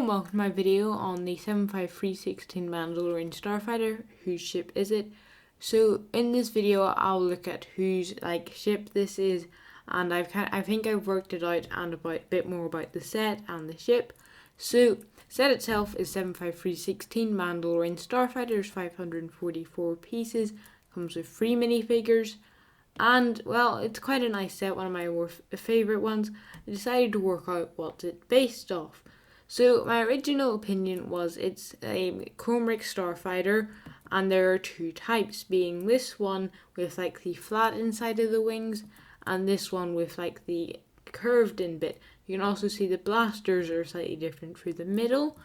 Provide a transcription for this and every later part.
and welcome to my video on the 75316 Mandalorian Starfighter. Whose ship is it? So in this video I'll look at whose ship this is, and I think I've worked it out and a bit more about the set and the ship. So set itself is 75316 Mandalorian Starfighter. There's 544 pieces, comes with 3 minifigures, and well, it's quite a nice set, one of my more favourite ones. I decided to work out what it's based off. So my original opinion was it's a Kom'rk Starfighter, and there are 2 types, being this one with the flat inside of the wings, and this one with the curved in bit. You can also see the blasters are slightly different through the middle,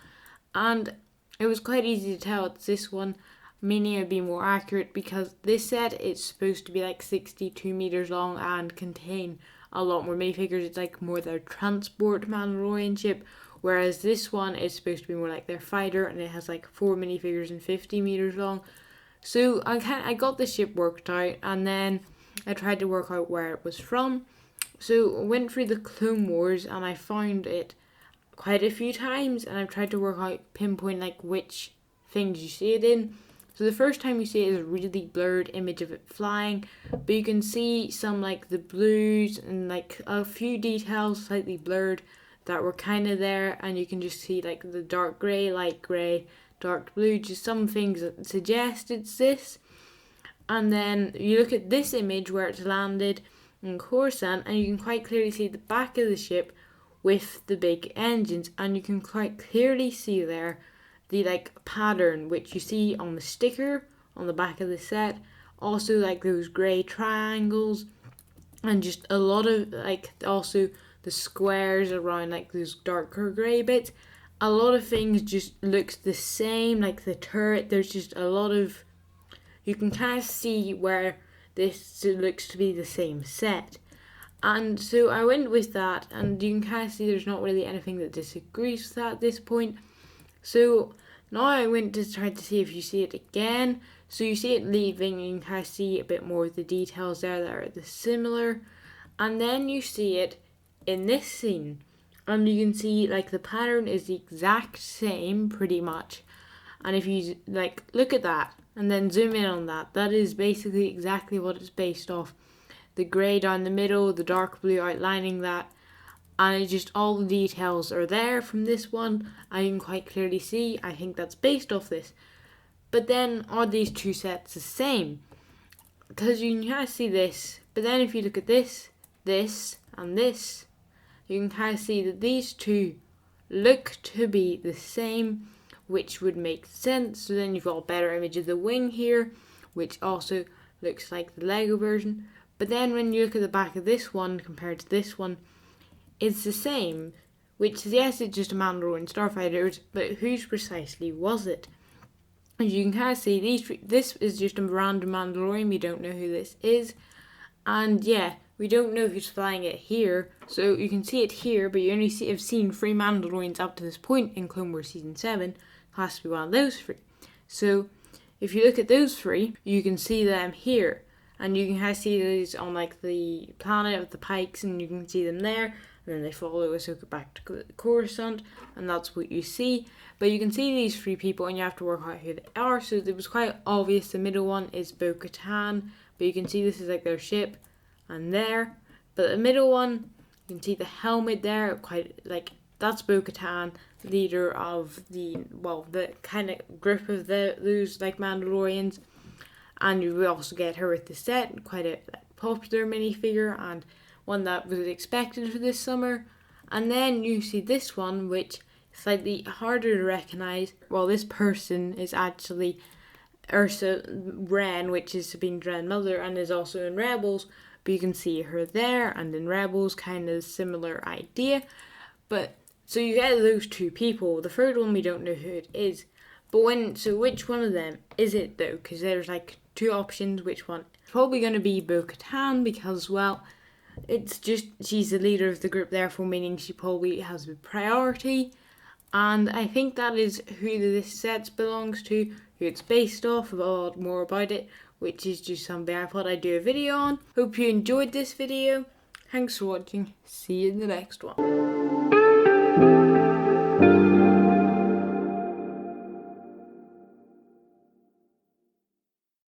and it was quite easy to tell it's this one, meaning it would be more accurate because this set is supposed to be 62 meters long and contain a lot more minifigures. It's more their transport Mandalorian ship, whereas this one is supposed to be more like their fighter, and it has 4 minifigures and 50 meters long. So I got the ship worked out, and then I tried to work out where it was from. So I went through the Clone Wars and I found it quite a few times, and I've tried to work out, pinpoint which things you see it in. So the first time you see it is a really blurred image of it flying, but you can see some the blues and a few details slightly blurred that were kind of there, and you can just see the dark grey, light grey, dark blue, just some things that suggest it's this. And then you look at this image where it's landed in Coruscant, and you can quite clearly see the back of the ship with the big engines, and you can quite clearly see there the pattern which you see on the sticker on the back of the set, also those grey triangles, and just a lot of also the squares around those darker grey bits. A lot of things just looks the same, the turret. There's just a lot of, you can kind of see where this looks to be the same set. And so I went with that, and you can kind of see there's not really anything that disagrees with that at this point. So now I went to try to see if you see it again. So you see it leaving, and you can kind of see a bit more of the details there that are similar. And then you see it in this scene, and you can see the pattern is the exact same pretty much. And if you look at that and then zoom in on that, that is basically exactly what it's based off. The grey down the middle, the dark blue outlining that, and it's just all the details are there from this one. I can quite clearly see, I think that's based off this. But then are these 2 sets the same? Because you can kind of see this, but then if you look at this, this, and this, you can kind of see that these 2 look to be the same, which would make sense. So then you've got a better image of the wing here, which also looks like the Lego version. But then when you look at the back of this one compared to this one, it's the same, which is, yes, it's just a Mandalorian Starfighter, but whose precisely was it? As you can kind of see, this is just a random Mandalorian. We don't know who this is, and yeah, we don't know who's flying it here. So you can see it here, but you only have seen 3 Mandalorians up to this point in Clone Wars Season 7. It has to be one of those 3. So if you look at those 3, you can see them here, and you can kind of see these on the planet of the Pikes, and you can see them there. And then they follow Ahsoka back to Coruscant, and that's what you see. But you can see these 3 people, and you have to work out who they are. So it was quite obvious. The middle one is Bo Katan, but you can see this is their ship, and there. But the middle one, you can see the helmet there, quite that's Bo Katan, leader of the kind of group of those Mandalorians. And you will also get her with the set, quite a popular minifigure, and one that was expected for this summer. And then you see this one, which is slightly harder to recognise. Well, this person is actually Ursa Wren, which is Sabine's grandmother, and is also in Rebels. But you can see her there, and in Rebels, kind of similar idea. But so you get those 2 people. The third one, we don't know who it is. But which one of them is it though? Because there's 2 options. Which one? It's probably going to be Bo Katan, because well, it's just she's the leader of the group, therefore meaning she probably has a priority. And I think that is who this set belongs to, who it's based off, a lot more about it, which is just something I thought I'd do a video on. Hope you enjoyed this video. Thanks for watching. See you in the next one.